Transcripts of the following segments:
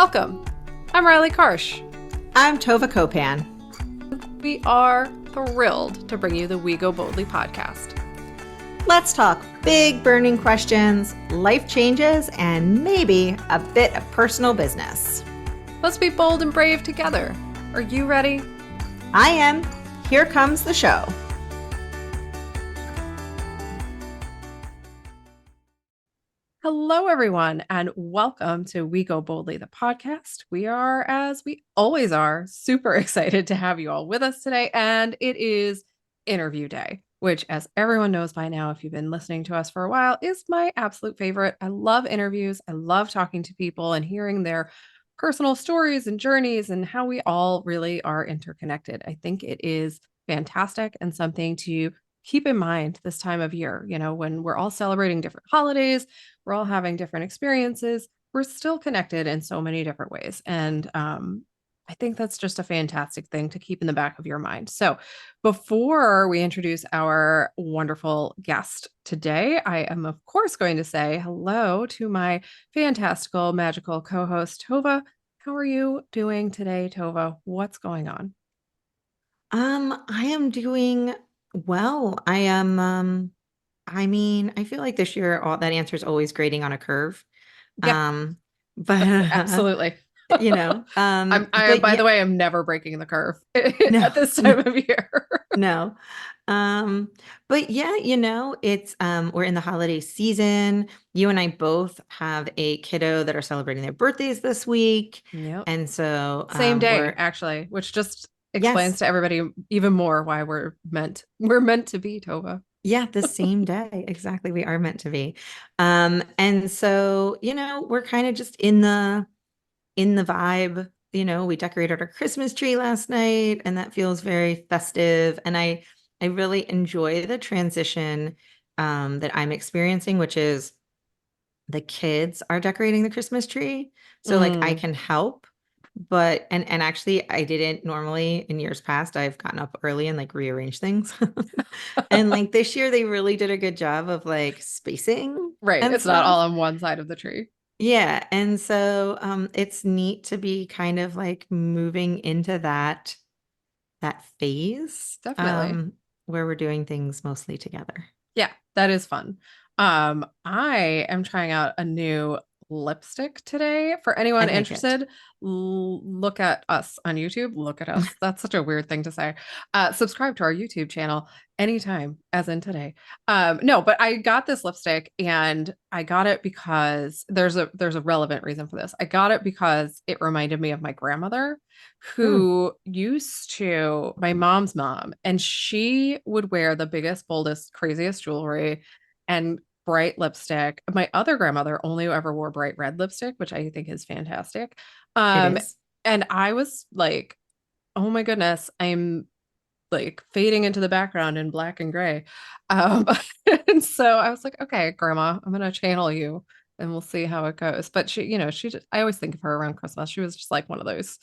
Welcome. I'm Riley Karsh. I'm Tovah Copan. We are thrilled to bring you the We Go Boldly podcast. Let's talk big burning questions, life changes, and maybe a bit of personal business. Let's be bold and brave together. Are you ready? I am. Here comes the show. Hello, everyone, and welcome to We Go Boldly, the podcast. We are, as we always are, super excited to have you all with us today. And it is interview day, which, as everyone knows by now, if you've been listening to us for a while, is my absolute favorite. I love interviews. I love talking to people and hearing their personal stories and journeys and how we all really are interconnected. I think it is fantastic and something to keep in mind this time of year, when we're all celebrating different holidays, we're all having different experiences, we're still connected in so many different ways. And I think that's just a fantastic thing to keep in the back of your mind. So before we introduce our wonderful guest today, I am, of course, going to say hello to my fantastical, magical co-host, Tovah. How are you doing today, Tovah? What's going on? I am doing well. I feel like this year all that answer is always grading on a curve. Yeah, But absolutely. but By yeah, the way, I'm never breaking the curve no, at this time of year. no. But yeah, it's we're in the holiday season. You and I both have a kiddo that are celebrating their birthdays this week. Yep. And so Same day, we're actually, which just explains yes, to everybody even more why we're meant to be, Tova. yeah, the same day. Exactly. We are meant to be. And so, we're kind of just in the vibe. We decorated our Christmas tree last night, and that feels very festive. And I really enjoy the transition that I'm experiencing, which is the kids are decorating the Christmas tree. So like I Mm. can help, but and actually I didn't normally in years past. I've gotten up early and like rearranged things. And like this year they really did a good job of like spacing Right. and It's not all stuff. on one side of the tree. Yeah, and so it's neat to be kind of like moving into that phase Definitely. where we're doing things mostly together. Yeah, that is fun. I am trying out a new lipstick today. For I anyone like it. interested, look at us on YouTube. Look at us. That's such a weird thing to say. Subscribe to our YouTube channel anytime, as in today. No, but I got this lipstick and I got it because there's a relevant reason for this. I got it because it reminded me of my grandmother Hmm, who used to, my mom's mom, and she would wear the biggest, boldest, craziest jewelry and bright lipstick. My other grandmother only ever wore bright red lipstick, which I think is fantastic. it Um, is. and I was like, oh my goodness, I'm like fading into the background in black and gray. Um, and so I was like, okay, grandma, I'm gonna channel you and we'll see how it goes. But I always think of her around Christmas. She was just like one of those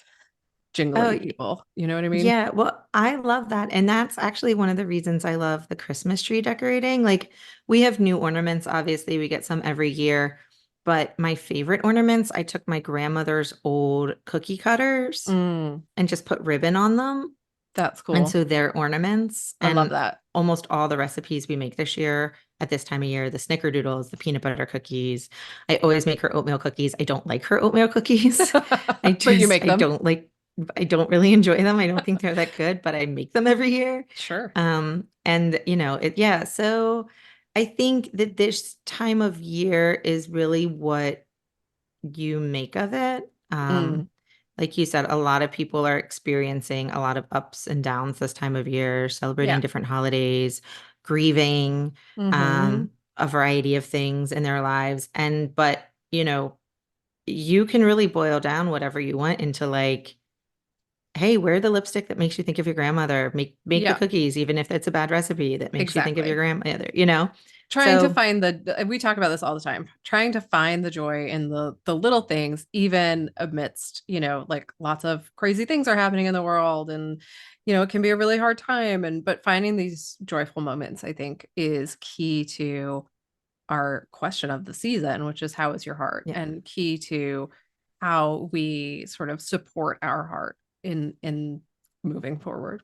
Oh, jingly people. You know what I mean? yeah, well, I love that. And that's actually one of the reasons I love the Christmas tree decorating. Like, we have new ornaments, obviously, we get some every year. But my favorite ornaments, I took my grandmother's old cookie cutters Mm, and just put ribbon on them. that's And cool. so they're ornaments. I love And that. almost all the recipes we make this year at this time of year, the snickerdoodles, the peanut butter cookies. I always make her oatmeal cookies. I don't like her oatmeal cookies. But you make them. I don't really enjoy them. I don't think they're that good, but I make them every year. Sure. And yeah. So I think that this time of year is really what you make of it. Mm, Like you said, a lot of people are experiencing a lot of ups and downs this time of year, celebrating yeah. different holidays, grieving, Hmm. a variety of things in their lives. But you can really boil down whatever you want into like, hey, wear the lipstick that makes you think of your grandmother. Make the Yeah, cookies, even if it's a bad recipe that makes you think of your exactly. grandmother. Trying to So find we talk about this all the time, trying to find the joy in the little things, even amidst, like lots of crazy things are happening in the world and, it can be a really hard time. But finding these joyful moments, I think, is key to our question of the season, which is how is your heart? yeah. And key to how we sort of support our heart in moving forward.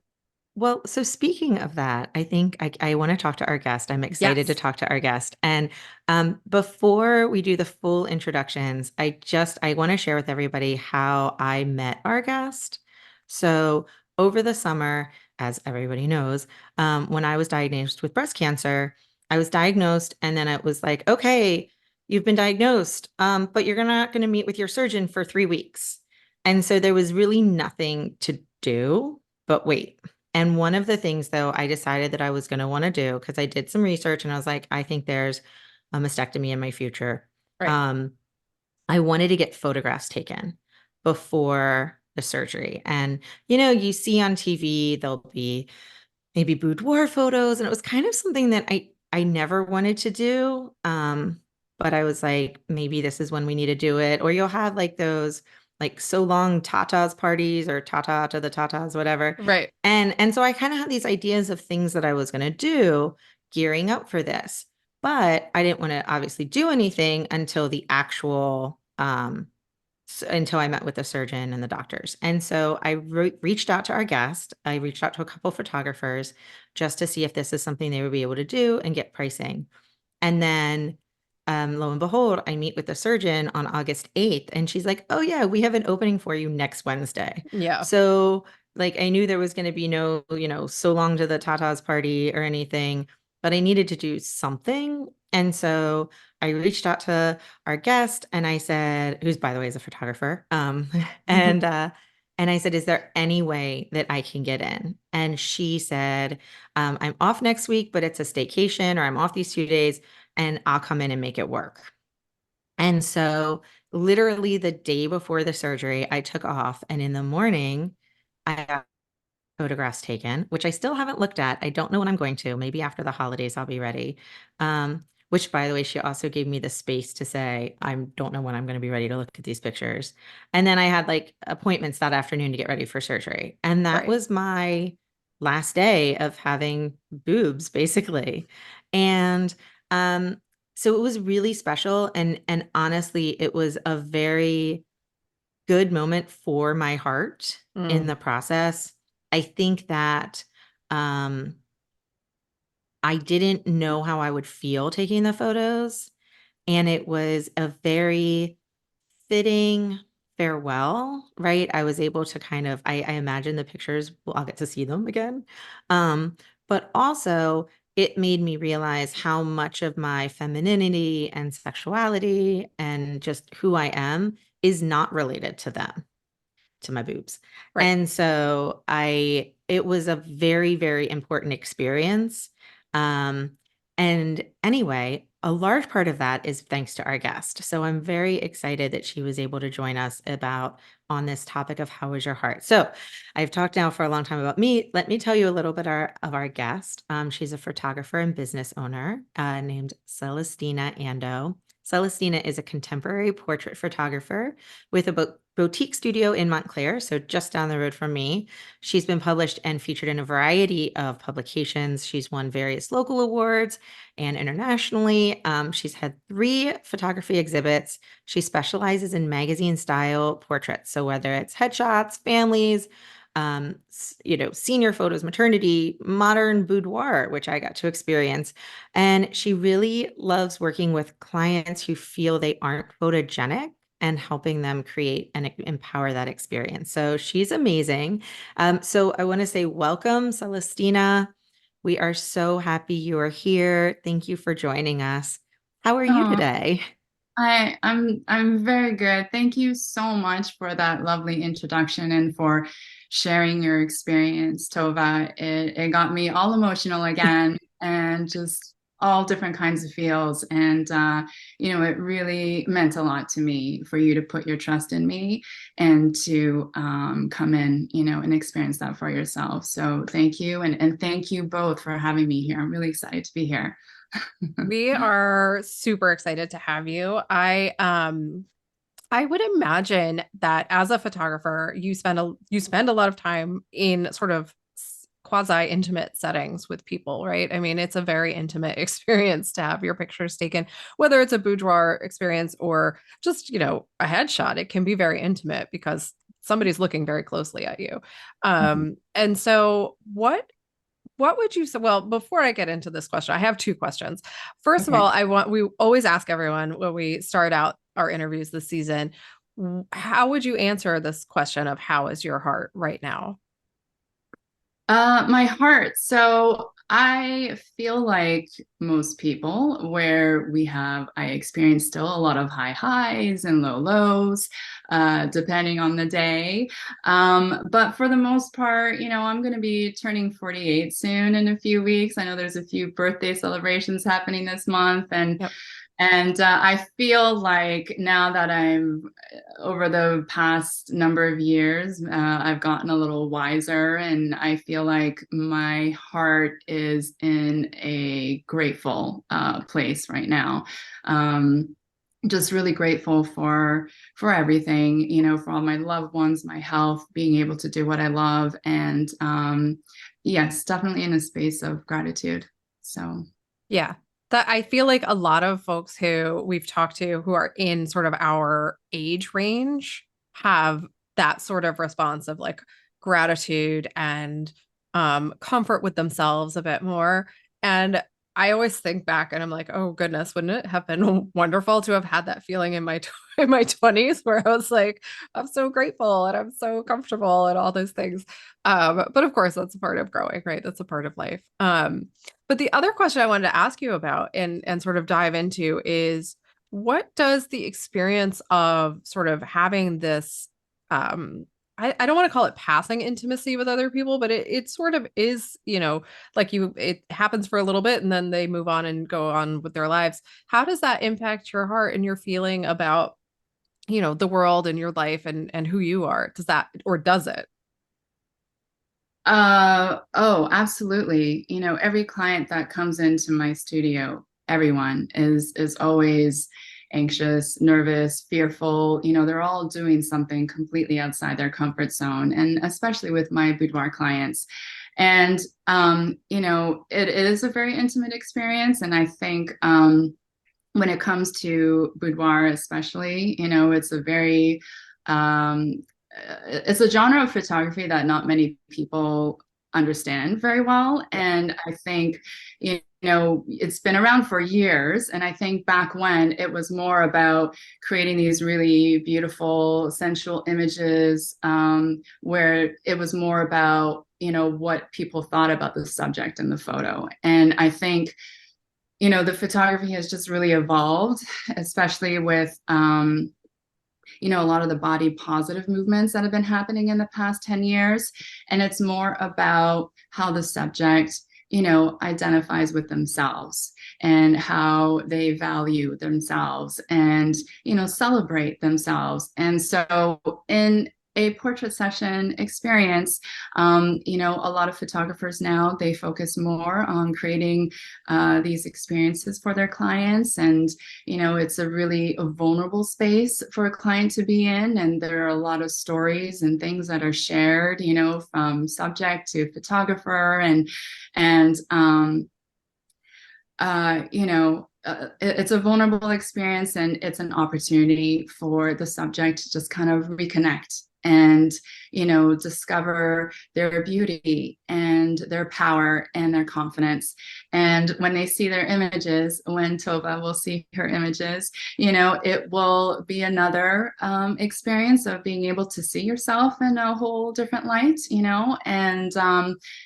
Well, so speaking of that, I think I want to talk to our guest. I'm excited to Yes. talk to our guest. And before we do the full introductions, I want to share with everybody how I met our guest. So over the summer, as everybody knows, when I was diagnosed with breast cancer, I was diagnosed, and then it was like, okay, you've been diagnosed, but you're not going to meet with your surgeon for 3 weeks. And so there was really nothing to do but wait. And one of the things, though, I decided that I was going to want to do because I did some research and I was like, I think there's a mastectomy in my future. Right. Um, I wanted to get photographs taken before the surgery. And, you see on TV, there'll be maybe boudoir photos. And it was kind of something that I never wanted to do. But I was like, maybe this is when we need to do it. Or you'll have like those like so long tatas parties or tata to the tatas, whatever. Right. And so I kind of had these ideas of things that I was going to do gearing up for this. But I didn't want to obviously do anything until the actual until I met with the surgeon and the doctors. And so I reached out to our guest. I reached out to a couple photographers just to see if this is something they would be able to do and get pricing. And then lo and behold, I meet with the surgeon on August 8th, and she's like, oh, yeah, we have an opening for you next Wednesday. Yeah. So, like, I knew there was going to be no, so long to the Tata's party or anything, but I needed to do something. And so I reached out to our guest and I said, who's by the way is a photographer, and and I said, is there any way that I can get in? And she said, I'm off next week, but it's a staycation, or I'm off these 2 days and I'll come in and make it work. And so, literally, the day before the surgery, I took off. And in the morning, I got photographs taken, which I still haven't looked at. I don't know when I'm going to. Maybe after the holidays, I'll be ready. Which, by the way, she also gave me the space to say, I don't know when I'm going to be ready to look at these pictures. And then I had like appointments that afternoon to get ready for surgery. And that Right. was my last day of having boobs, basically. And um, so it was really special. And honestly, it was a very good moment for my heart in Mm. the process. I think that um, I didn't know how I would feel taking the photos, and it was a very fitting farewell, right? I was able to kind of, I imagine the pictures, well, I'll get to see them again. But also, it made me realize how much of my femininity and sexuality and just who I am is not related to them, to my boobs. Right. And so it was a very, very important experience. Um, and anyway, a large part of that is thanks to our guest. So I'm very excited that she was able to join us about on this topic of how is your heart. So I've talked now for a long time about me. Let me tell you a little bit of our guest. She's a photographer and business owner named Celestina Ando. Celestina is a contemporary portrait photographer with a boutique studio in Montclair, so just down the road from me. She's been published and featured in a variety of publications. She's won various local awards and internationally. She's had 3 photography exhibits. She specializes in magazine style portraits. So whether it's headshots, families, senior photos, maternity, modern boudoir, which I got to experience. And she really loves working with clients who feel they aren't photogenic and helping them create and empower that experience. So she's amazing. So I want to say welcome, Celestina. We are so happy you are here. Thank you for joining us. How are you Oh, today? I'm very good. Thank you so much for that lovely introduction and for sharing your experience, Tova. It got me all emotional again and just all different kinds of feels. And it really meant a lot to me for you to put your trust in me and to come in, and experience that for yourself. So thank you, and thank you both for having me here. I'm really excited to be here. We are super excited to have you. I would imagine that as a photographer, you spend a lot of time in sort of quasi intimate settings with people, right? I mean, it's a very intimate experience to have your pictures taken, whether it's a boudoir experience or just, a headshot. It can be very intimate because somebody's looking very closely at you. Mhm. And so what would you say? Well, before I get into this question, I have two questions. First of Okay. all, we always ask everyone when we start out our interviews this season, how would you answer this question of how is your heart right now? My heart. So I feel like most people, where I experience still a lot of high highs and low lows, depending on the day. But for the most part, I'm going to be turning 48 soon in a few weeks. I know there's a few birthday celebrations happening this month, and Yep. I feel like now that I'm over the past number of years, I've gotten a little wiser, and I feel like my heart is in a grateful place right now. Um, just really grateful for everything, for all my loved ones, my health, being able to do what I love, and yes, definitely in a space of gratitude. So. Yeah. That I feel like a lot of folks who we've talked to who are in sort of our age range have that sort of response of like gratitude and comfort with themselves a bit more. And I always think back and I'm like, oh goodness, wouldn't it have been wonderful to have had that feeling in my in my 20s where I was like, I'm so grateful and I'm so comfortable and all those things. But of course, that's a part of growing, right? That's a part of life. But the other question I wanted to ask you about and sort of dive into is what does the experience of sort of having this I don't want to call it passing intimacy with other people, but it sort of is, like it happens for a little bit and then they move on and go on with their lives. How does that impact your heart and your feeling about, the world and your life and who you are? Does that or does it? Oh, absolutely. Every client that comes into my studio, everyone is always anxious, nervous, fearful. They're all doing something completely outside their comfort zone, and especially with my boudoir clients. And it is a very intimate experience, and I think when it comes to boudoir, especially, um, it's a genre of photography that not many people understand very well. Yeah. And I think, it's been around for years. And I think back when it was more about creating these really beautiful, sensual images, where it was more about, what people thought about the subject in the photo. And I think the photography has just really evolved, especially with, a lot of the body positive movements that have been happening in the past 10 years. And it's more about how the subject, identifies with themselves and how they value themselves and, celebrate themselves. And so in a portrait session experience, a lot of photographers now, they focus more on creating these experiences for their clients. And, it's a really a vulnerable space for a client to be in. And there are a lot of stories and things that are shared, from subject to photographer and it's a vulnerable experience, and it's an opportunity for the subject to just kind of reconnect and discover their beauty and their power and their confidence. And when they see their images, when Tovah will see her images, it will be another experience of being able to see yourself in a whole different light, and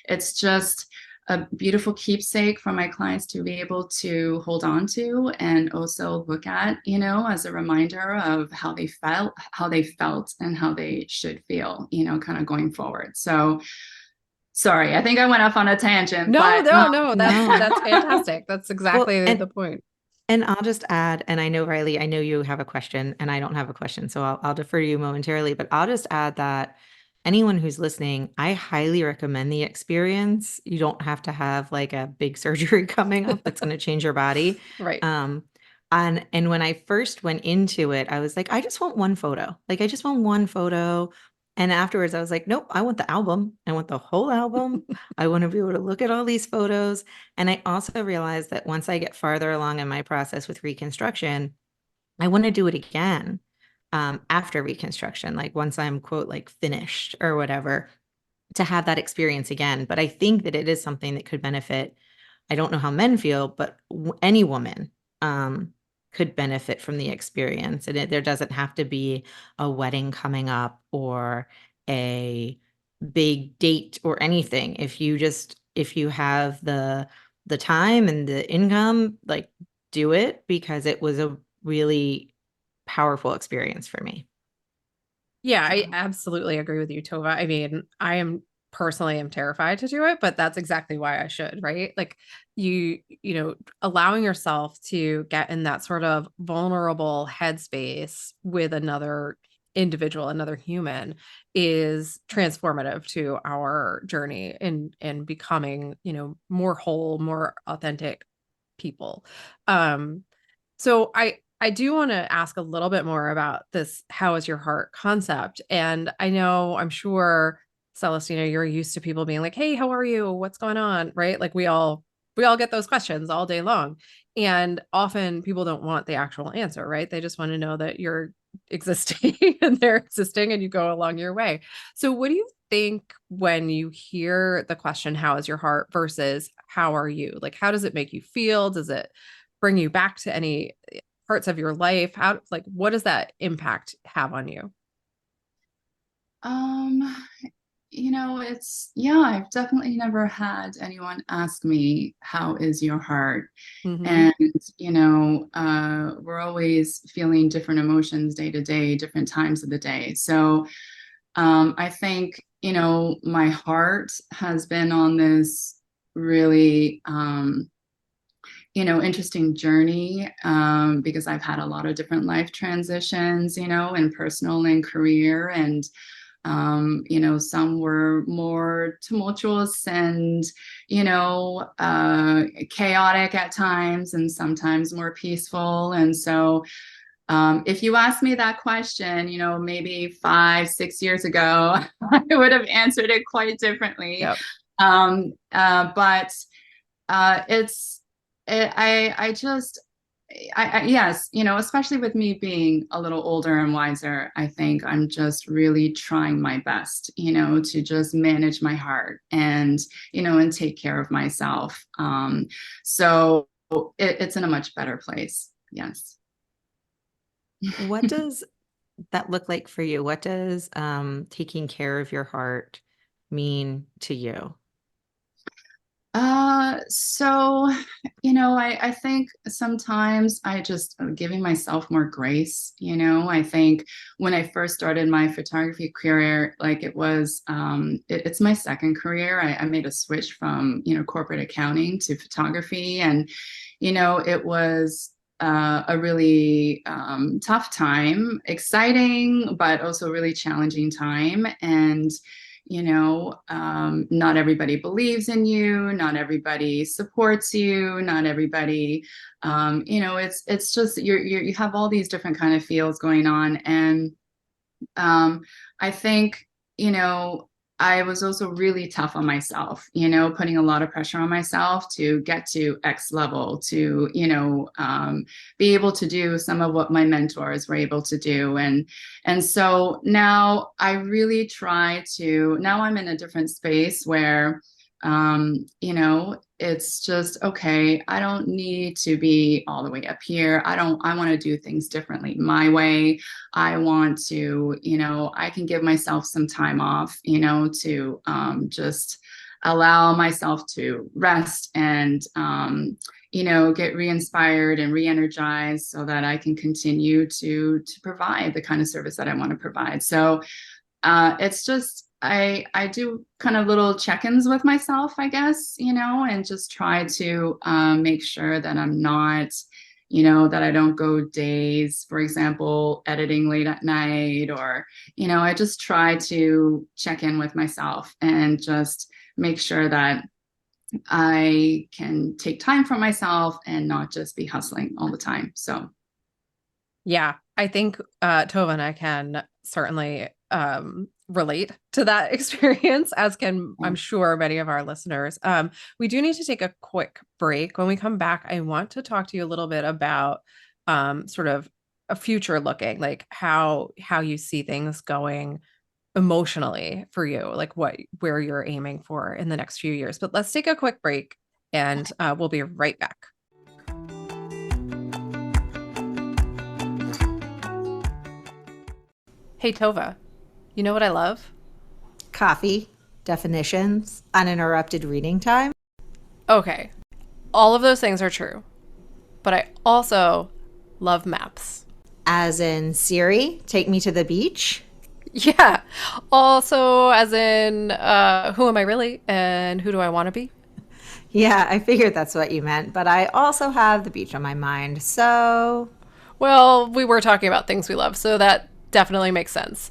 it's just a beautiful keepsake for my clients to be able to hold on to and also look at, as a reminder of how they felt and how they should feel, kind of going forward. So sorry, I think I went off on a tangent, No, but no, no, No. that's fantastic. That's Well, exactly the point. and I'll just add, and I know, Riley, I know you have a question and I don't have a question, so I'll defer to you momentarily, but I'll just add that anyone who's listening, I highly recommend the experience. You don't have to have like a big surgery coming up that's going to change your body. Right. Um, and when I first went into it, I was like, I just want one photo. Like, I just want one photo. And afterwards, I was like, nope, I want the album. I want the whole album. I want to be able to look at all these photos. And I also realized that once I get farther along in my process with reconstruction, I want to do it again after reconstruction, like once I'm quote, like finished or whatever, to have that experience again. But I think that it is something that could benefit. I don't know how men feel, but any woman could benefit from the experience. And there doesn't have to be a wedding coming up or a big date or anything. If you have the time and the income, like do it, because it was a really powerful experience for me. Yeah, I absolutely agree with you, Tova. I mean, I am personally am terrified to do it, but that's exactly why I should, right? Like allowing yourself to get in that sort of vulnerable headspace with another individual, another human is transformative to our journey in becoming, more whole, more authentic people. So I do want to ask a little bit more about this how is your heart concept. And I'm sure Celestina, you're used to people being like, "Hey, how are you? What's going on?" Right? Like we all get those questions all day long. And often people don't want the actual answer, right? They just want to know that you're existing and they're existing and you go along your way. So what do you think when you hear the question, how is your heart versus how are you? Like, how does it make you feel? Does it bring you back to any parts of your life? How, like, what does that impact have on you? Um, I've definitely never had anyone ask me, how is your heart? Mm-hmm. And, we're always feeling different emotions day to day, different times of the day. So I think, my heart has been on this really, interesting journey because I've had a lot of different life transitions, in personal and career. And some were more tumultuous and, chaotic at times, and sometimes more peaceful. And so, if you asked me that question, maybe 5, 6 years ago, I would have answered it quite differently. Yep. But it's, it, I just, yes, especially with me being a little older and wiser, I think I'm just really trying my best, to just manage my heart and, and take care of myself. So it's in a much better place. Yes. What does that look like for you? What does taking care of your heart mean to you? So, I think sometimes I just giving myself more grace, I think when I first started my photography career, like it's my second career. I made a switch from, corporate accounting to photography. And, it was a really tough time, exciting, but also really challenging time. And not everybody believes in you, not everybody supports you, not everybody, it's just you have all these different kind of feels going on. And I think, I was also really tough on myself, putting a lot of pressure on myself to get to X level, to, be able to do some of what my mentors were able to do. And so now I really try to, now I'm in a different space where, it's just, okay, I don't need to be all the way up here. I want to do things differently my way. I want to, I can give myself some time off, to just allow myself to rest and, get re-inspired and re-energized so that I can continue to provide the kind of service that I want to provide. So it's just, I do kind of little check-ins with myself, I guess, and just try to make sure that I'm not, that I don't go days, for example, editing late at night, or, I just try to check in with myself and just make sure that I can take time for myself and not just be hustling all the time. So Yeah, I think Tova and I can certainly relate to that experience, as can, I'm sure, many of our listeners. We do need to take a quick break. When we come back, I want to talk to you a little bit about sort of a future looking, like how you see things going emotionally for you, like where you're aiming for in the next few years. But let's take a quick break, and we'll be right back. Hey, Tova, you know what I love? Coffee, definitions, uninterrupted reading time. Okay, all of those things are true, but I also love maps. As in Siri, take me to the beach. Yeah. Also, as in, who am I really and who do I want to be? Yeah, I figured that's what you meant, but I also have the beach on my mind. So, Well, we were talking about things we love, so that definitely makes sense.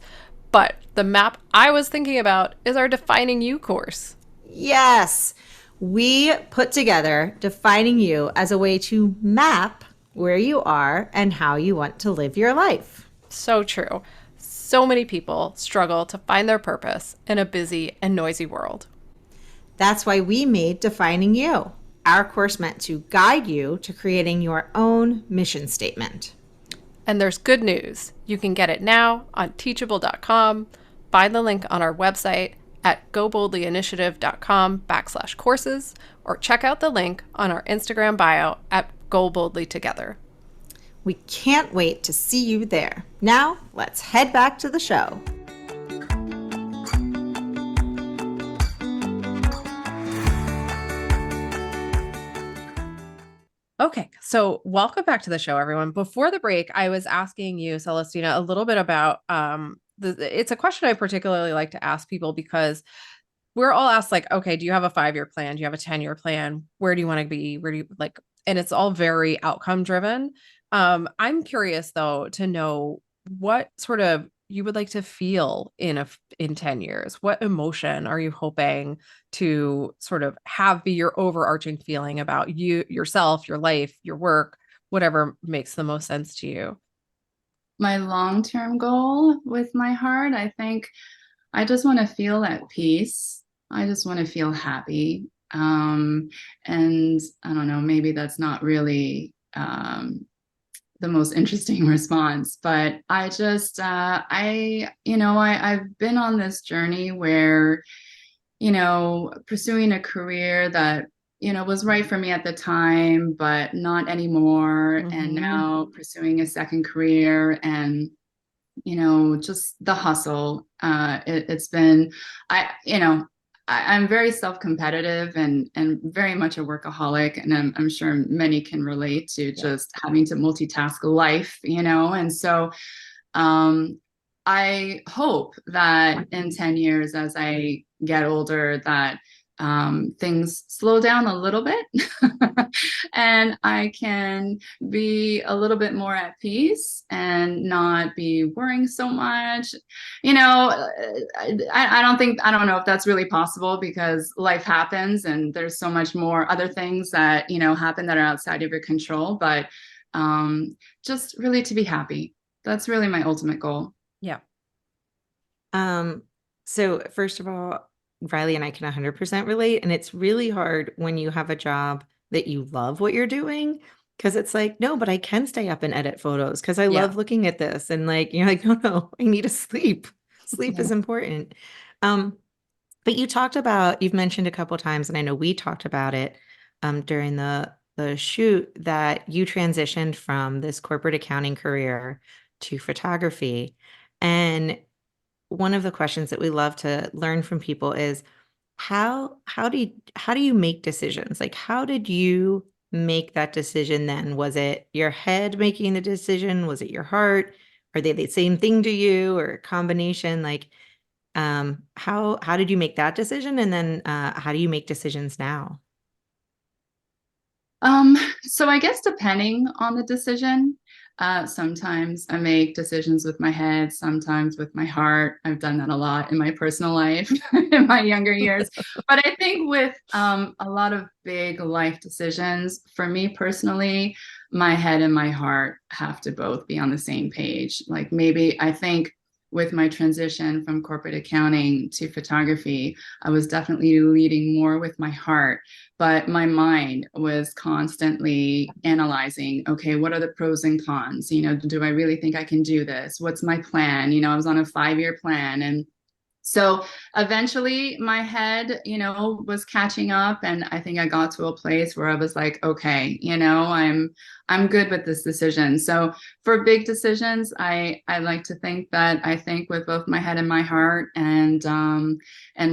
But the map I was thinking about is our Defining You course. yes, we put together defining you as a way to map where you are and how you want to live your life. So true. So many people struggle to find their purpose in a busy and noisy world. That's why we made Defining You, our course meant to guide you to creating your own mission statement. And there's good news. You can get it now on teachable.com. Find the link on our website at goboldlyinitiative.com/courses, or check out the link on our Instagram bio at Go Boldly Together. We can't wait to see you there. Now, let's head back to the show. Okay, so welcome back to the show, everyone. Before the break, I was asking you, Celestina, a little bit about it's a question I particularly like to ask people because we're all asked, like, okay, do you have a 5-year plan? Do you have a 10-year plan? Where do you want to be? Where do you like? And it's all very outcome driven. I'm curious though to know what sort of you would like to feel in 10 years. What emotion are you hoping to sort of have be your overarching feeling about you, yourself, your life, your work, whatever makes the most sense to you? My long-term goal with my heart, I think I just want to feel at peace. I just want to feel happy. And I don't know, maybe that's not really the most interesting response, but I just, I've been on this journey where, pursuing a career that, was right for me at the time, but not anymore. And now pursuing a second career and just the hustle. It's been, I'm very self-competitive and very much a workaholic, and I'm sure many can relate to just having to multitask life, and so I hope that in 10 years, as I get older, that things slow down a little bit and I can be a little bit more at peace and not be worrying so much. I don't know if that's really possible because life happens and there's so much more other things that, happen that are outside of your control, but just really to be happy. That's really my ultimate goal. Yeah. So first of all, Riley and I can 100% relate. And it's really hard when you have a job that you love what you're doing. Cause it's like, no, but I can stay up and edit photos because I love looking at this. And like, you're like, oh no, I need to sleep. Sleep is important. But you've mentioned a couple times, and I know we talked about it during the shoot, that you transitioned from this corporate accounting career to photography. And one of the questions that we love to learn from people is how do you make decisions? Like, how did you make that decision then? Was it your head making the decision? Was it your heart? Are they the same thing to you, or a combination? Like, how did you make that decision? And then how do you make decisions now? So I guess depending on the decision, sometimes I make decisions with my head, sometimes with my heart. I've done that a lot in my personal life in my younger years. But I think with a lot of big life decisions, for me personally, my head and my heart have to both be on the same page. Like maybe I think with my transition from corporate accounting to photography, I was definitely leading more with my heart, but my mind was constantly analyzing, okay, what are the pros and cons? Do I really think I can do this? What's my plan? I was on a 5-year plan, and so eventually my head, was catching up, and I think I got to a place where I was like, okay, I'm good with this decision. So for big decisions, I like to think that I think with both my head and my heart, and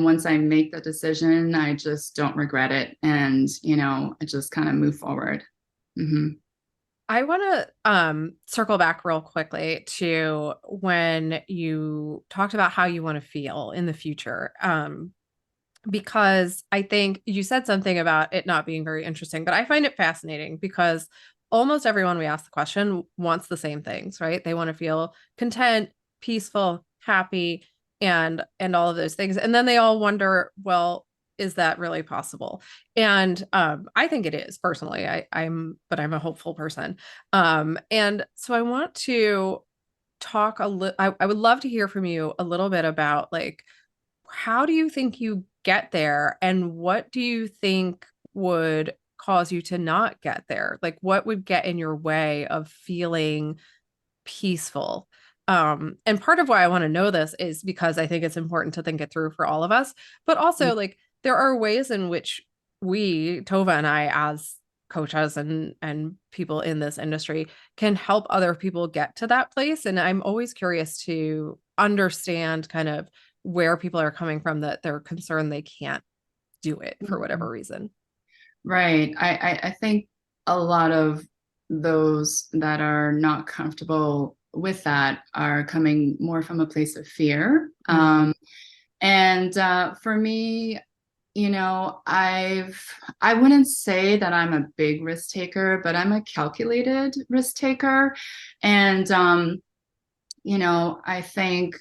once I make the decision, I just don't regret it, and I just kind of move forward. Mm-hmm. I want to circle back real quickly to when you talked about how you want to feel in the future. Because I think you said something about it not being very interesting, but I find it fascinating because almost everyone we ask the question wants the same things, right? They want to feel content, peaceful, happy, and all of those things. And then they all wonder, well, is that really possible? And I think it is personally. But I'm a hopeful person. And so I want to talk a little. I would love to hear from you a little bit about like how do you think you get there and what do you think would cause you to not get there? Like what would get in your way of feeling peaceful? And part of why I want to know this is because I think it's important to think it through for all of us, but also like there are ways in which we, Tova and I, as coaches and people in this industry, can help other people get to that place. And I'm always curious to understand kind of where people are coming from that they're concerned they can't do it for whatever reason. Right. I think a lot of those that are not comfortable with that are coming more from a place of fear. And for me, I wouldn't say that I'm a big risk taker, but I'm a calculated risk taker. And I think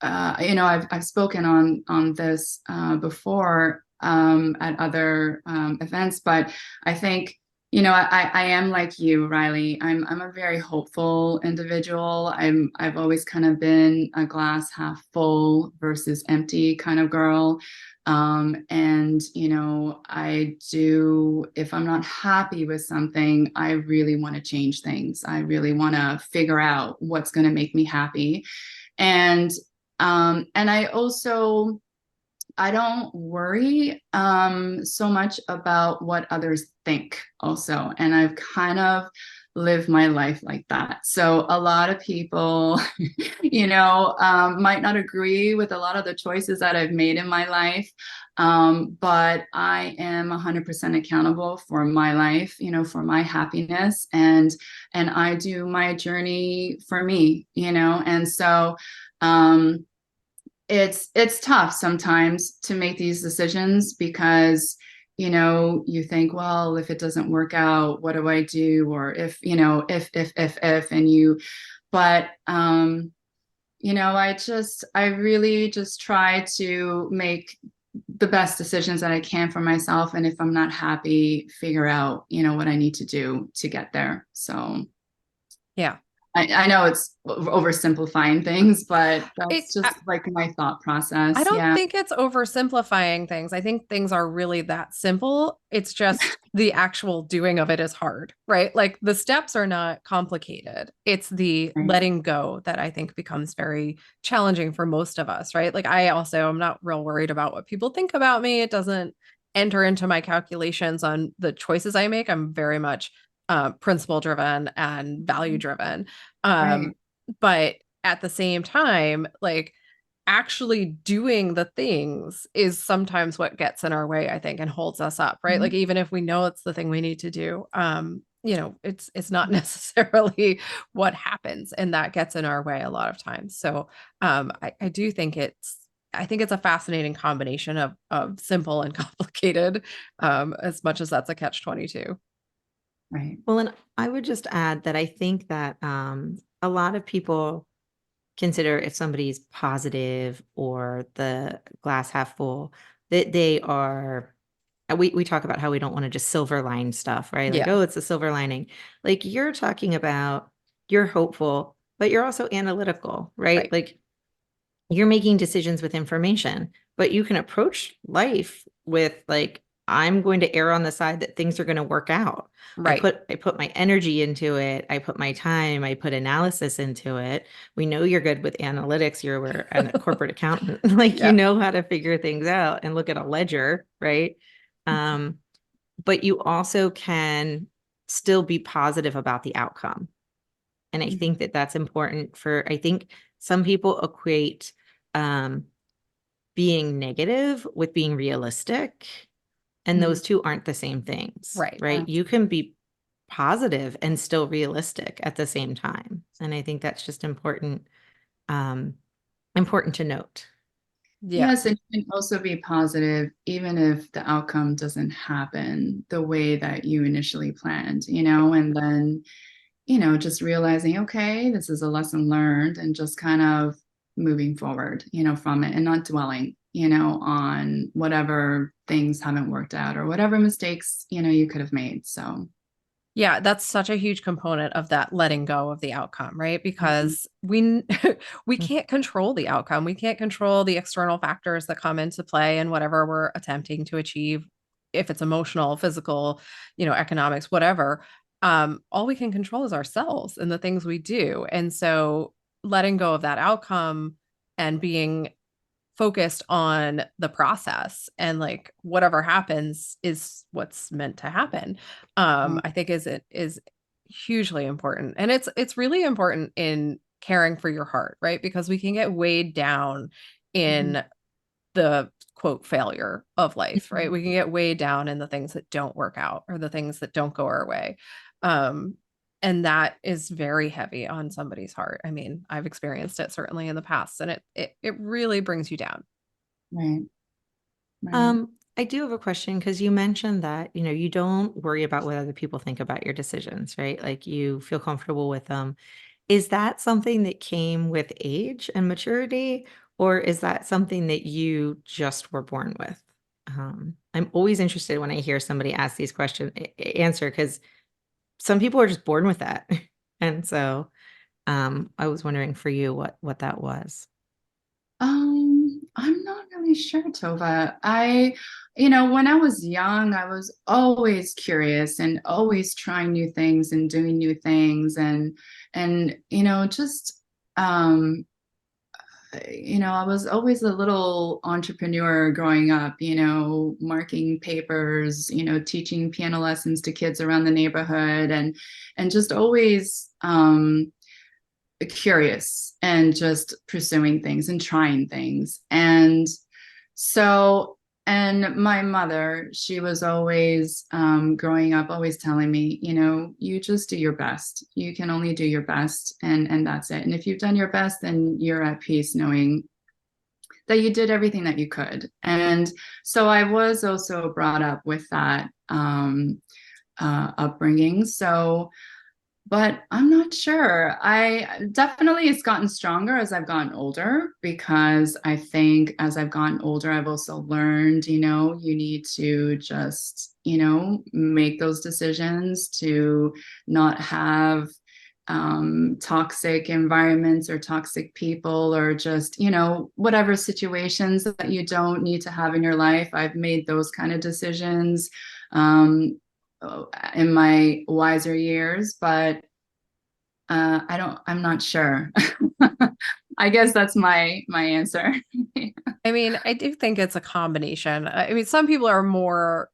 I've spoken on this before at other events, but I think I am like you, Riley. I'm a very hopeful individual. I've always kind of been a glass half full versus empty kind of girl. And I do, if I'm not happy with something, I really want to change things. I really want to figure out what's going to make me happy. And I don't worry so much about what others think also. And I've kind of lived my life like that. So a lot of people, might not agree with a lot of the choices that I've made in my life. But I am 100% accountable for my life, for my happiness, and I do my journey for me, and so it's tough sometimes to make these decisions because you think, well, if it doesn't work out, what do I do? Or if and you, but I really just try to make the best decisions that I can for myself, and if I'm not happy, figure out what I need to do to get there. So Yeah. I know it's oversimplifying things, but that's I, just like my thought I process. don't Yeah. think it's oversimplifying things. I think things are really that simple. It's just the actual doing of it is hard, right? Like the steps are not complicated. It's the Right. letting go that I think becomes very challenging for most of us, right? Like I also am not real worried about what people think about me. It doesn't enter into my calculations on the choices I make. I'm very much principle driven and value driven. Right. But at the same time, like actually doing the things is sometimes what gets in our way, I think, and holds us up, right? Like even if we know it's the thing we need to do, it's not necessarily what happens, and that gets in our way a lot of times. So I do think I think it's a fascinating combination of simple and complicated, as much as that's a catch-22. Right. Well, and I would just add that I think that a lot of people consider if somebody's positive or the glass half full, that they are. We talk about how we don't want to just silver line stuff, right? Like, Yeah. oh, it's a silver lining. Like you're talking about, you're hopeful, but you're also analytical, right? Right. Like you're making decisions with information, but you can approach life with like, I'm going to err on the side that things are going to work out. Right. I put my energy into it. I put my time, I put analysis into it. We know you're good with analytics. You're a corporate accountant. Like you Yeah. know how to figure things out and look at a ledger, right? Um, but you also can still be positive about the outcome. And I think that that's important I think some people equate um, being negative with being realistic. And Mhm. those two aren't the same things, Right. right? You can be positive and still realistic at the same time. And I think that's just um, important to note. Yeah. Yes, and you can also be positive even if the outcome doesn't happen the way that you initially planned, and then, just realizing, okay, this is a lesson learned and just kind of moving forward, from it and not dwelling, on whatever things haven't worked out or whatever mistakes, you could have made. So, Yeah, that's such a huge component of that letting go of the outcome, right? mhm, Because we can't control the outcome. We can't control the external factors that come into play in whatever we're attempting to achieve, if it's emotional, physical, economics, whatever. All we can control is ourselves and the things we do. And so letting go of that outcome and being focused on the process and like whatever happens is what's meant to happen. right, I think is hugely important. And it's really important in caring for your heart, right? Because we can get weighed down mhm, in the quote failure of life, right? mhm, We can get weighed down in the things that don't work out or the things that don't go our way. Um, and that is very heavy on somebody's heart. I mean, I've experienced it certainly in the past, and it really brings you down. right, right. I do have a question because you mentioned that, you don't worry about what other people think about your decisions, right? Like you feel comfortable with them. Is that something that came with age and maturity, or is that something that you just were born with? I'm always interested when I hear somebody ask these questions, answer, because some people are just born with that. And so I was wondering for you what that was. I'm not really sure, Tova. When I was young, I was always curious and always trying new things and doing new things and just um I was always a little entrepreneur growing up, marking papers, teaching piano lessons to kids around the neighborhood and just always curious and just pursuing things and trying things. So, and my mother, she was always growing up, always telling me, you just do your best. You can only do your best, and that's it. And if you've done your best, then you're at peace knowing that you did everything that you could. And so I was also brought up with that upbringing. So but I'm not sure. I definitely it's gotten stronger as I've gotten older because I think as I've gotten older, I've also learned, you need to just, make those decisions to not have toxic environments or toxic people or just, whatever situations that you don't need to have in your life. I've made those kind of decisions. In my wiser years, but I'm not sure. I guess that's my answer. I mean, I do think it's a combination. I mean, some people are more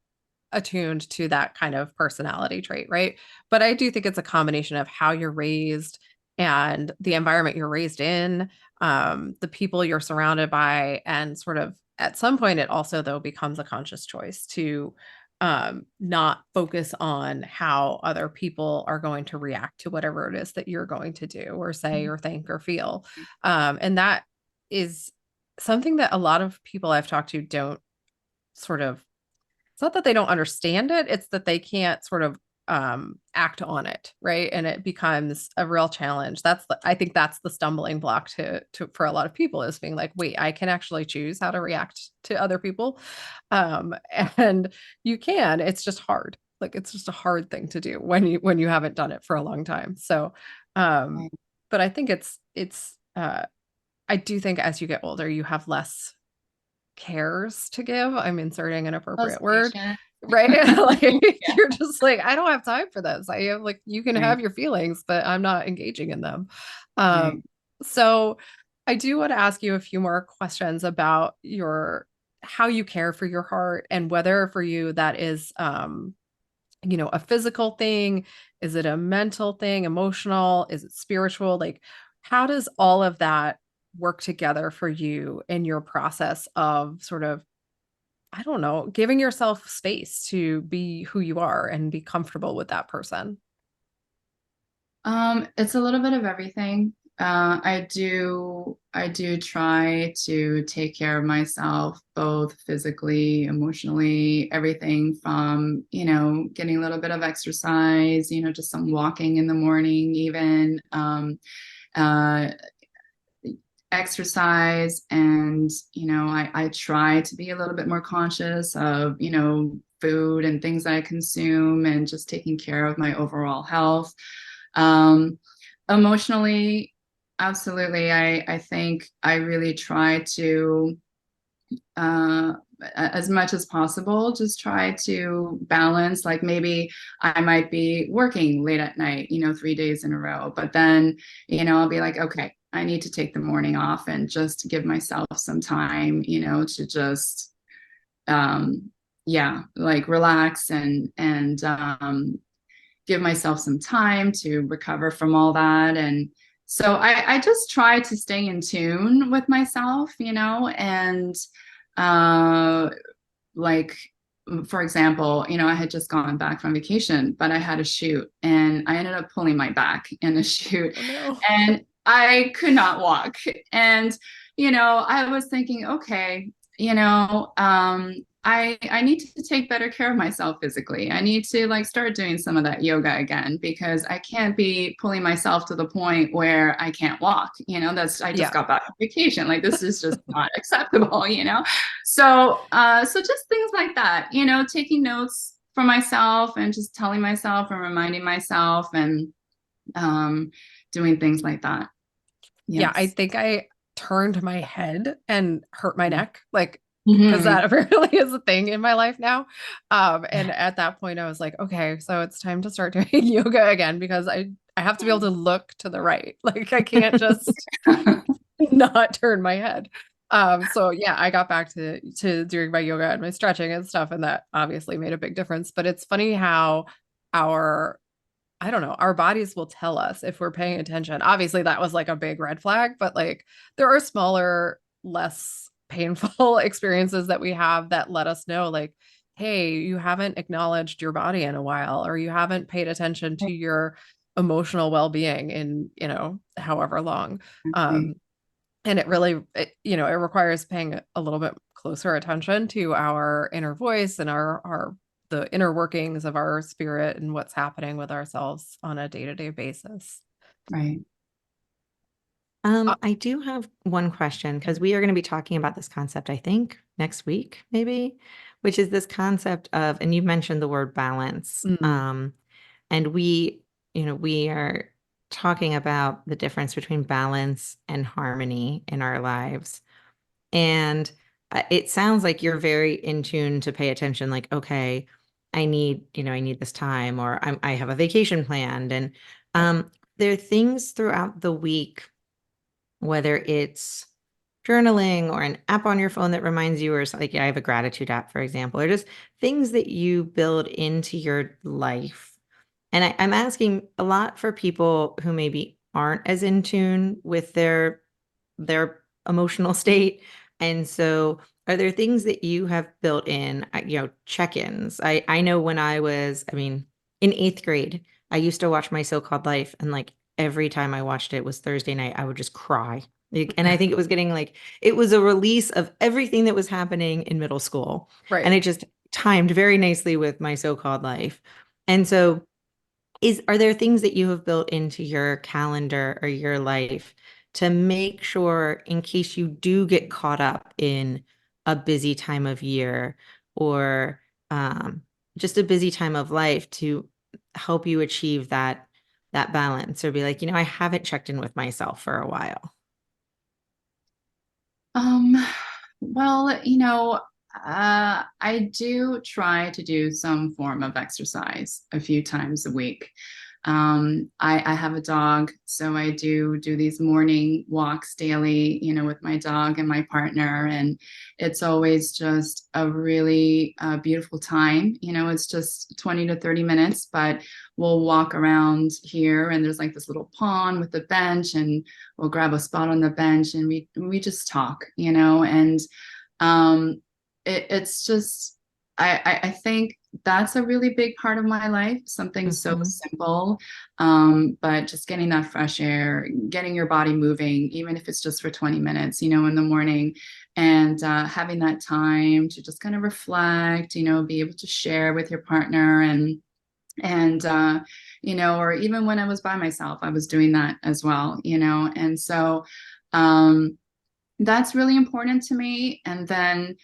attuned to that kind of personality trait, right? But I do think it's a combination of how you're raised and the environment you're raised in, the people you're surrounded by, and sort of at some point, it also, though, becomes a conscious choice to not focus on how other people are going to react to whatever it is that you're going to do or say or think or feel. And that is something that a lot of people I've talked to don't sort of it's not that they don't understand it, it's that they can't sort of act on it, right? And it becomes a real challenge. I think that's the stumbling block to for a lot of people is being like, wait, I can actually choose how to react to other people. Um, and you can, it's just hard. Like it's just a hard thing to do when you haven't done it for a long time. So Right. but I think it's I do think as you get older, you have less cares to give. I'm inserting an Those appropriate word, patients. right? Like Yeah, you're just like, I don't have time for this. I have like, you can have right, your feelings, but I'm not engaging in them. right. So I do want to ask you a few more questions about your how you care for your heart and whether for you that is a physical thing, is it a mental thing, emotional, is it spiritual? Like how does all of that work together for you in your process of sort of I don't know, giving yourself space to be who you are and be comfortable with that person. It's a little bit of everything. I do try to take care of myself, both physically, emotionally, everything from, getting a little bit of exercise, just some walking in the morning, even, uh, exercise. And, I try to be a little bit more conscious of, food and things that I consume and just taking care of my overall health. Um, Emotionally, absolutely. I think I really try to, uh, as much as possible, just try to balance. Like maybe I might be working late at night, 3 days in a row, but then, I'll be like, okay, I need to take the morning off and just give myself some time, to just, um, yeah, like relax and give myself some time to recover from all that. And so I just try to stay in tune with myself, and uh, like, for example, I had just gone back from vacation, but I had a shoot and I ended up pulling my back in a shoot Oh no. and I could not walk. And, I was thinking, okay, I need to take better care of myself physically. I need to like start doing some of that yoga again because I can't be pulling myself to the point where I can't walk. I just Yeah. got back from vacation. Like this is just not acceptable, So just things like that, taking notes for myself and just telling myself and reminding myself and um, doing things like that. Yeah, I Yes. think I turned my head and hurt my neck, like because Mm-hmm. that apparently is a thing in my life now. And at that point I was like, okay, so it's time to start doing yoga again because I have to be able to look to the right. Like I can't just not turn my head. So yeah, I got back to doing my yoga and my stretching and stuff, and that obviously made a big difference. But it's funny how our I don't know, our bodies will tell us if we're paying attention. Obviously, that was like a big red flag, but like there are smaller, less painful experiences that we have that let us know, like, hey, you haven't acknowledged your body in a while, or you haven't paid attention to your emotional well-being in, however long. Um, and it really, it requires paying a little bit closer attention to our inner voice and our the inner workings of our spirit and what's happening with ourselves on a day-to-day basis. Right. I do have one question because we are going to be talking about this concept, I think, next week, maybe, which is this concept of, and you mentioned the word balance. Mm, And we are talking about the difference between balance and harmony in our lives. And it sounds like you're very in tune to pay attention, like, okay, I need this time, or I have a vacation planned. And right. there are things throughout the week, whether it's journaling or an app on your phone that reminds you, or like I have a gratitude app, for example, or just things that you build into your life. And I'm asking a lot for people who maybe aren't as in tune with their emotional state. And so are there things that you have built in, check-ins? I know when I mean, in eighth grade, I used to watch My So-Called Life, and like every time I watched it was Thursday night, I would just cry. And I think it was getting like, it was a release of everything that was happening in middle school. And Right. it just timed very nicely with My So-Called Life. And so are there things that you have built into your calendar or your life to make sure in case you do get caught up in a busy time of year, or just a busy time of life, to help you achieve that balance, or be like, I haven't checked in with myself for a while? Um, well, I do try to do some form of exercise a few times a week. I have a dog, so I do these morning walks daily, with my dog and my partner, and it's always just a really beautiful time. It's just 20 to 30 minutes, but we'll walk around here, and there's like this little pond with a bench, and we'll grab a spot on the bench, and we just talk, and um, it's just I think that's a really big part of my life. Something so Mhm. simple, but just getting that fresh air, getting your body moving, even if it's just for 20 minutes, in the morning, and having that time to just kind of reflect, be able to share with your partner, and or even when I was by myself, I was doing that as well, and so um that's really important to me. And then,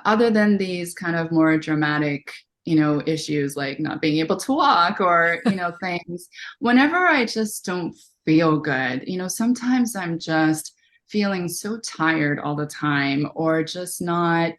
other than these kind of more dramatic, issues like not being able to walk or, things, whenever I just don't feel good, sometimes I'm just feeling so tired all the time or just not,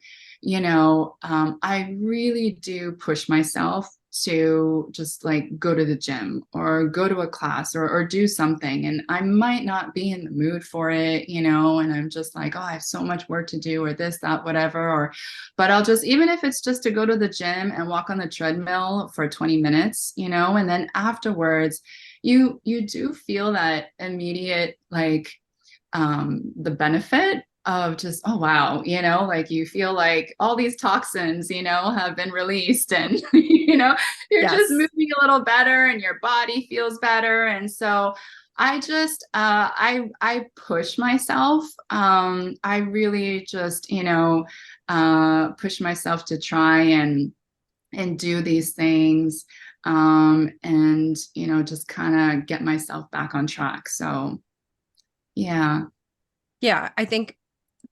I really do push myself to just like go to the gym or go to a class or do something. And I might not be in the mood for it, and I'm just like, oh, I have so much work to do or this, that, whatever. But I'll just, even if it's just to go to the gym and walk on the treadmill for 20 minutes, and then afterwards, you do feel that immediate, like, the benefit of just, oh wow, like you feel like all these toxins, have been released, and you're just Yes. moving a little better and your body feels better. And so I just I push myself. I really just, push myself to try and do these things, and just kind of get myself back on track. So yeah. Yeah, I think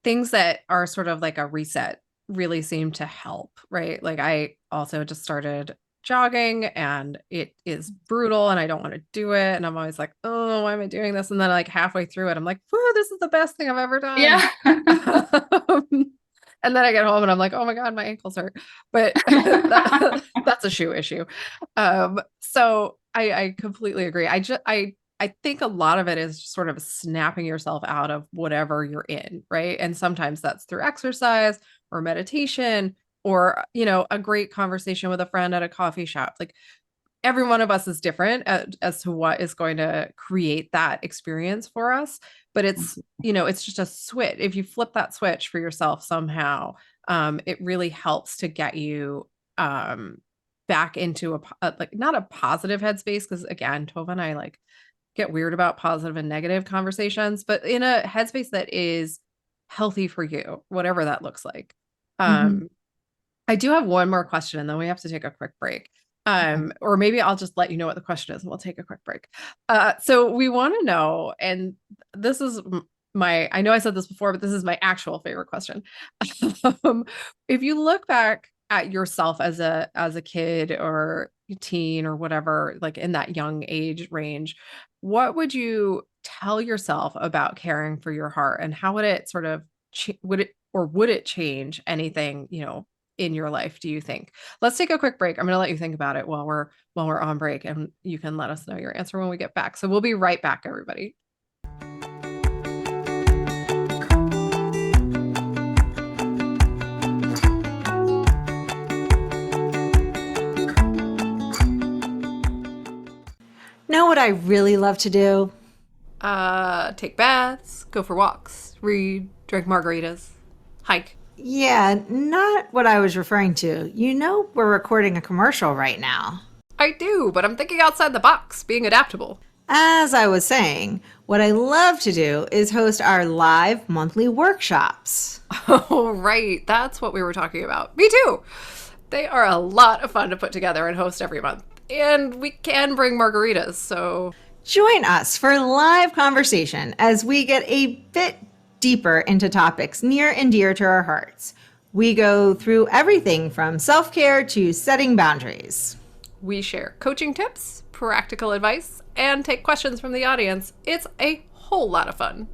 things that are sort of like a reset really seem to help, right? Like I also just started jogging and it is brutal and I don't want to do it. And I'm always like, oh, why am I doing this? And then like halfway through it, I'm like, whoa, this is the best thing I've ever done. Yeah. And then I get home and I'm like, oh my God, my ankles hurt. But that's a shoe issue. So I completely agree. I think a lot of it is just sort of snapping yourself out of whatever you're in, right? And sometimes that's through exercise or meditation or, a great conversation with a friend at a coffee shop. Like every one of us is different as to what is going to create that experience for us. But it's just a switch. If you flip that switch for yourself somehow, it really helps to get you back into like not a positive headspace. Because again, Tova and I like get weird about positive and negative conversations, but in a headspace that is healthy for you, whatever that looks like. Mhm. Um, I do have one more question and then we have to take a quick break. Okay. Or maybe I'll just let you know what the question is and we'll take a quick break. So we want to know, and this is I know I said this before, but this is my actual favorite question. If you look back at yourself as a kid or teen or whatever, like in that young age range, what would you tell yourself about caring for your heart and how would it sort of would it change anything, in your life, do you think? Let's take a quick break. I'm going to let you think about it while we're on break and you can let us know your answer when we get back. So we'll be right back, everybody. Know what I really love to do? Take baths, go for walks, read, drink margaritas, hike. Yeah, not what I was referring to. We're recording a commercial right now. I do, but I'm thinking outside the box, being adaptable. As I was saying, what I love to do is host our live monthly workshops. Oh, right. That's what we were talking about. Me too. They are a lot of fun to put together and host every month. And we can bring margaritas, so Join us for live conversation as we get a bit deeper into topics near and dear to our hearts. We go through everything from self care to setting boundaries. we share coaching tips, practical advice, and take questions from the audience. It's a whole lot of fun.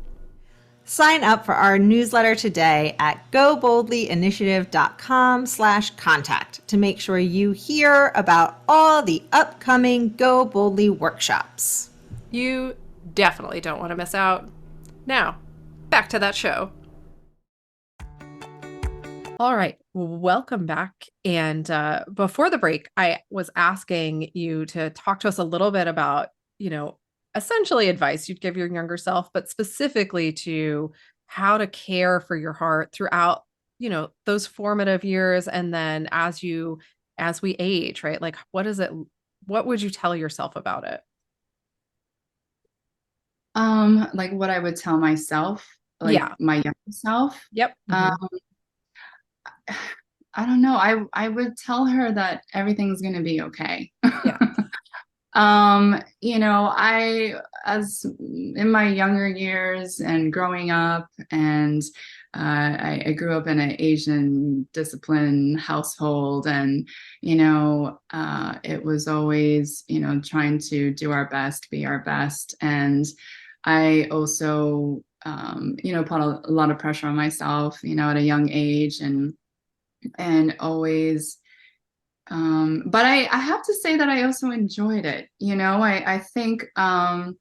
Sign up for our newsletter today at goboldlyinitiative.com/contact to make sure you hear about all the upcoming Go Boldly workshops. You definitely don't want to miss out. Now, back to that show. All right, welcome back. And before the break, I was asking you to talk to us a little bit about, essentially advice you'd give your younger self, but specifically to how to care for your heart throughout, those formative years. And then as we age, right? Like, what would you tell yourself about it? Like what I would tell myself, like Yeah. my younger self. Yep. Um, I don't know. I would tell her that everything's gonna be okay. Yeah. I, as in my younger years and growing up, and I grew up in an Asian discipline household, and it was always trying to do our best, be our best, and I also put a lot of pressure on myself, at a young age, and always but I have to say that I also enjoyed it. I think, I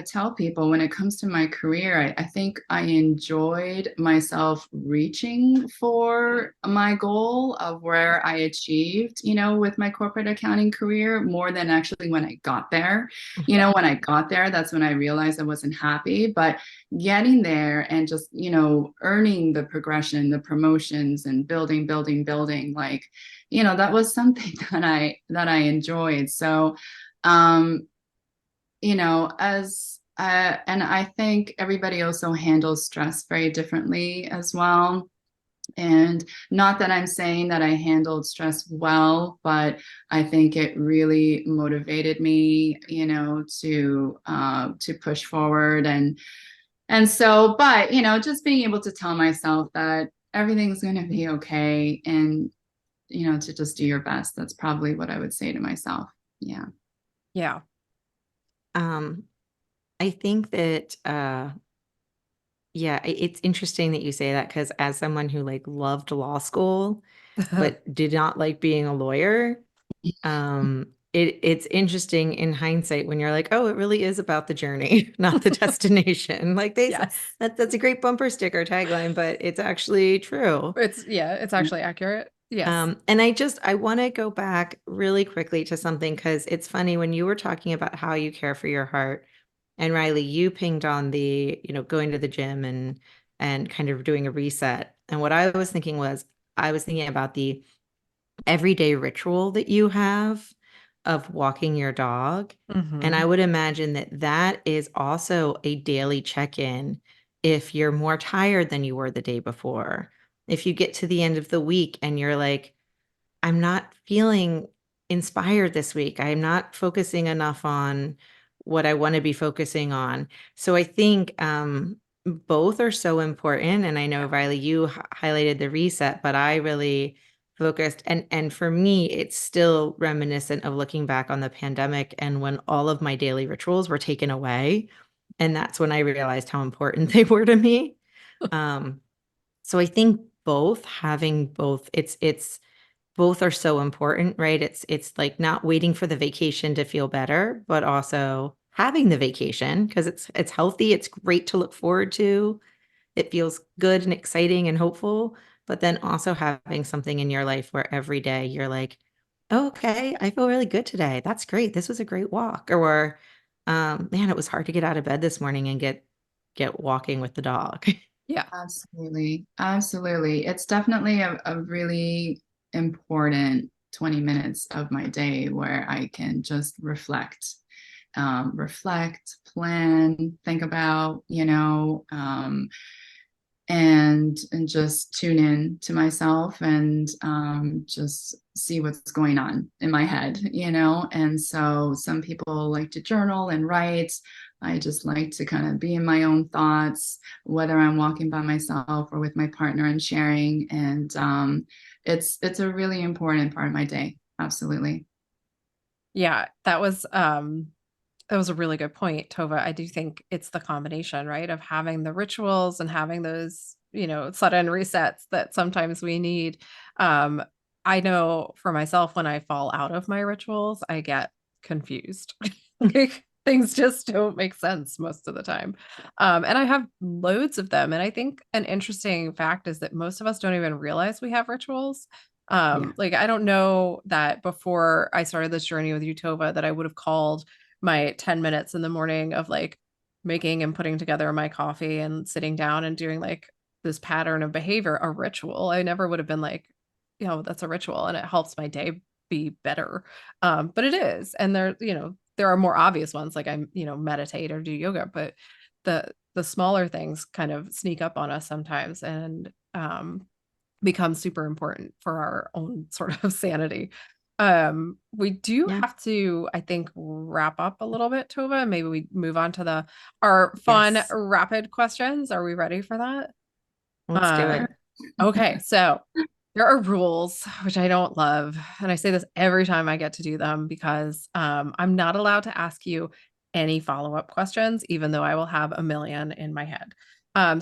tell people when it comes to my career, I think I enjoyed myself reaching for my goal of where I achieved, with my corporate accounting career more than actually when I got there. When I got there, that's when I realized I wasn't happy. But getting there and just, earning the progression, the promotions, and building, like, that was something that I enjoyed. So, as and I think everybody also handles stress very differently as well. And not that I'm saying that I handled stress well, but I think it really motivated me, to push forward. And so, but just being able to tell myself that everything's going to be okay, and to just do your best. That's probably what I would say to myself. Yeah. Yeah. I think that yeah, it's interesting that you say that because as someone who like loved law school but did not like being a lawyer, it's interesting in hindsight when you're like, oh, it really is about the journey, not the destination. Like Yes. that's a great bumper sticker tagline, but it's actually true. It's actually accurate. Yes. And I want to go back really quickly to something because it's funny when you were talking about how you care for your heart, and Riley, you pinged on the, going to the gym and kind of doing a reset. And what I was thinking was, I was thinking about the everyday ritual that you have of walking your dog. And I Mhm. would imagine that that is also a daily check-in if you're more tired than you were the day before. If you get to the end of the week and you're like, I'm not feeling inspired this week. I'm not focusing enough on what I want to be focusing on. So I think both are so important. And I know, Riley, you highlighted the reset, but I really focused. And for me, it's still reminiscent of looking back on the pandemic and when all of my daily rituals were taken away. And that's when I realized how important they were to me. Um, so I think both having both, it's both are so important, right? It's like not waiting for the vacation to feel better, but also having the vacation because it's healthy, it's great to look forward to. It feels good and exciting and hopeful, but then also having something in your life where every day you're like, oh, okay, I feel really good today. That's great. This was a great walk. Or man, it was hard to get out of bed this morning and get walking with the dog. Yeah. Absolutely. Absolutely. It's definitely a really important 20 minutes of my day where I can just reflect, plan, think about, and just tune in to myself, and just see what's going on in my head. And so some people like to journal and write. I just like to kind of be in my own thoughts, whether I'm walking by myself or with my partner and sharing. And it's a really important part of my day. Absolutely. Yeah. That was that was a really good point, Tova. I do think it's the combination, right, of having the rituals and having those, sudden resets that sometimes we need. Um, I know for myself, when I fall out of my rituals, I get confused. Like things just don't make sense most of the time. And I have loads of them. And I think an interesting fact is that most of us don't even realize we have rituals. Yeah. Like I don't know that before I started this journey with Utova that I would have called my 10 minutes in the morning of like making and putting together my coffee and sitting down and doing like this pattern of behavior a ritual. I never would have been like, that's a ritual and it helps my day be better. But it is. And there are more obvious ones like meditate or do yoga, but the smaller things kind of sneak up on us sometimes and become super important for our own sort of sanity. We do Yeah. have to, I think, wrap up a little bit, Tova. Maybe we move on to our fun Yes. rapid questions. Are we ready for that? Let's do Uh, it. okay, so there are rules which I don't love, and I say this every time I get to do them because I'm not allowed to ask you any follow-up questions, even though I will have a million in my head.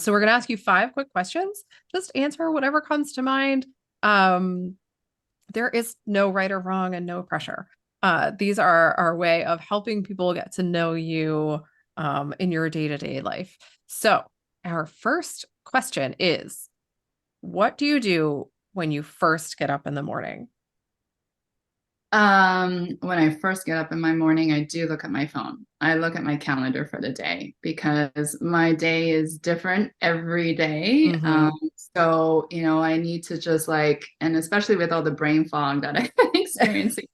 So we're going to ask you 5 quick questions. Just answer whatever comes to mind. Um, there is no right or wrong and no pressure. These are our way of helping people get to know you in your day-to-day life. So our first question is, what do you do when you first get up in the morning? When I first get up in my morning, I do look at my phone. I look at my calendar for the day because my day is different every day. Mm-hmm. So, I need to just and especially with all the brain fog that I've been experiencing,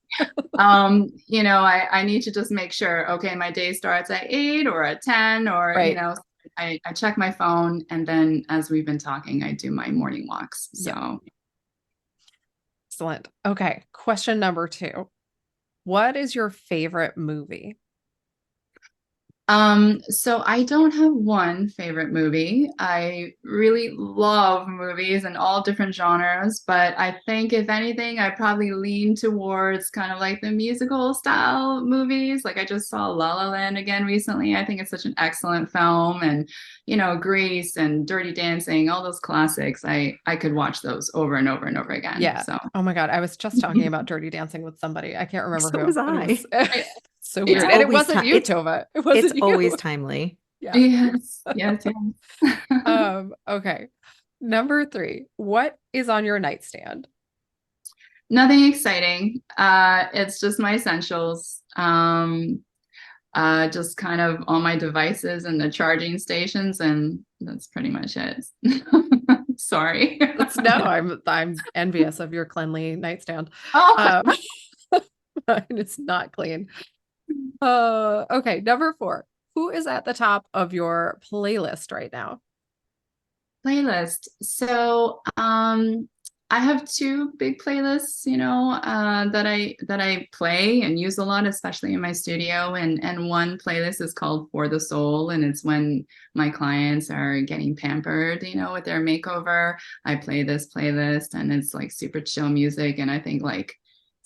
I need to just make sure, okay, my day starts at 8 or at 10 or, Right. I check my phone and then as we've been talking, I do my morning walks. Yep. So Excellent. Okay. Question number 2. What is your favorite movie? So I don't have one favorite movie. I really love movies in all different genres, but I think if anything, I probably lean towards kind of like the musical style movies. Like I just saw La La Land again recently. I think it's such an excellent film and Grease and Dirty Dancing, all those classics. I could watch those over and over and over again. Yeah. So Oh my God. I was just talking about Dirty Dancing with somebody. I can't remember So who, was but it was I. so It's weird. And it always wasn't time. you, Tova. It It's wasn't always you. timely. Yeah. yes, yes, yes. Okay. Number 3. What is on your nightstand? Nothing exciting. It's just my essentials. Just kind of all my devices and the charging stations, and that's pretty much it. Sorry. No, I'm envious of your cleanly nightstand. Oh, Um, mine is not clean. Okay, number 4. Who is at the top of your playlist right now? playlist. So, I have 2 big playlists, that I play and use a lot, especially in my studio. And one playlist is called For the Soul, and it's when my clients are getting pampered, with their makeover. I play this playlist, and it's like super chill music. And I think like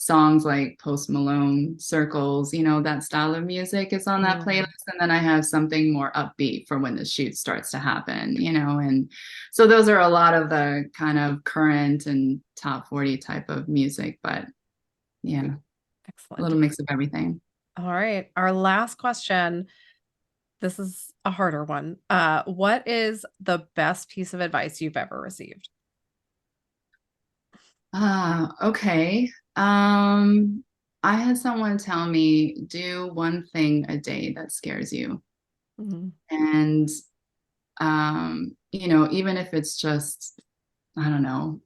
songs like Post Malone, Circles, that style of music is on that Mm. playlist. And then I have something more upbeat for when the shoot starts to happen, and so those are a lot of the kind of current and top 40 type of music, but yeah, a Excellent. little mix of everything. All right, our last question. This is a harder one. What is the best piece of advice you've ever received? Okay. I had someone tell me, do one thing a day that scares you. Mhm. And, even if it's just, I don't know,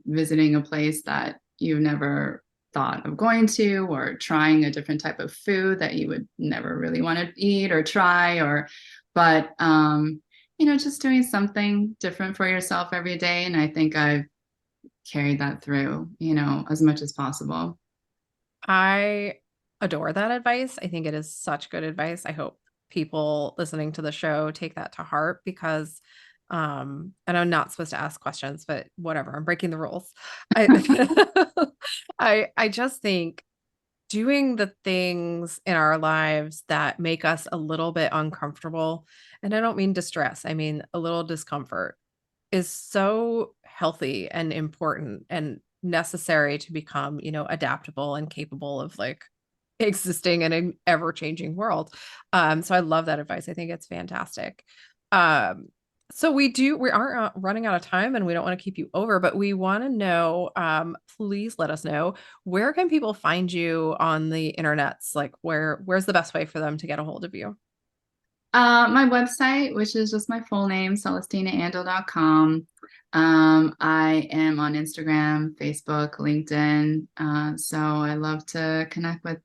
visiting a place that you've never thought of going to, or trying a different type of food that you would never really want to eat or try, but, just doing something different for yourself every day. And I think I've carried that through, as much as possible. I adore that advice. I think it is such good advice. I hope people listening to the show take that to heart because and I'm not supposed to ask questions, but whatever, I'm breaking the rules. I I just think doing the things in our lives that make us a little bit uncomfortable, and I don't mean distress, I mean a little discomfort, is so healthy and important and necessary to become, adaptable and capable of like existing in an ever-changing world. So I love that advice. I think it's fantastic. Um, so we aren't running out of time and we don't want to keep you over, but we want to know, please let us know, where can people find you on the internets? Like where's the best way for them to get a hold of you? My website, which is just my full name, celestinaando.com. I am on Instagram, Facebook, LinkedIn. So I love to connect with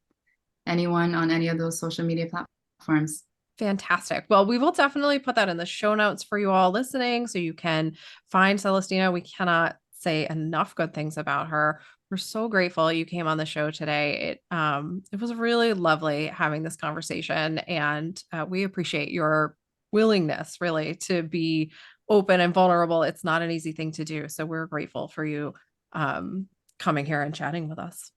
anyone on any of those social media platforms. Fantastic. Well, we will definitely put that in the show notes for you all listening so you can find Celestina. We cannot say enough good things about her. We're so grateful you came on the show today. It was really lovely having this conversation, and we appreciate your willingness really to be open and vulnerable. It's not an easy thing to do. So we're grateful for you coming here and chatting with us.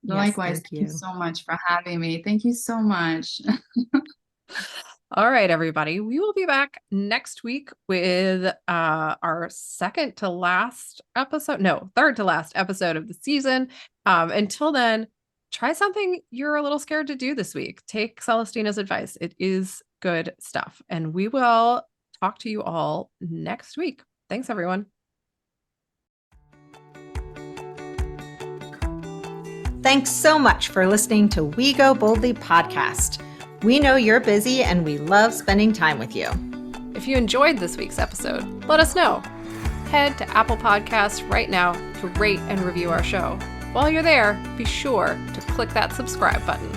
Yes, Likewise, thank thank you you. so much for having me. Thank you so much. All right, everybody. We will be back next week with our second to last episode. No, third to last episode of the season. Until then, try something you're a little scared to do this week. Take Celestina's advice. It is good stuff. And we will talk to you all next week. Thanks, everyone. Thanks so much for listening to We Go Boldly podcast. We know you're busy and we love spending time with you. If you enjoyed this week's episode, let us know. Head to Apple Podcasts right now to rate and review our show. While you're there, be sure to click that subscribe button.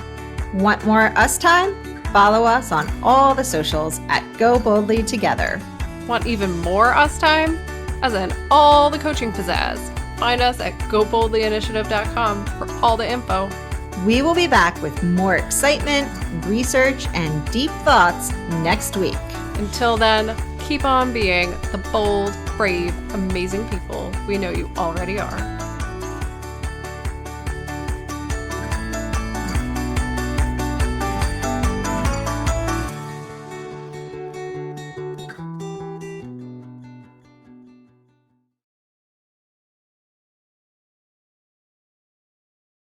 Want more us time? Follow us on all the socials at Go Boldly Together. Want even more us time? As in all the coaching pizzazz. Find us at goboldlyinitiative.com for all the info. We will be back with more excitement, research, and deep thoughts next week. Until then, keep on being the bold, brave, amazing people we know you already are.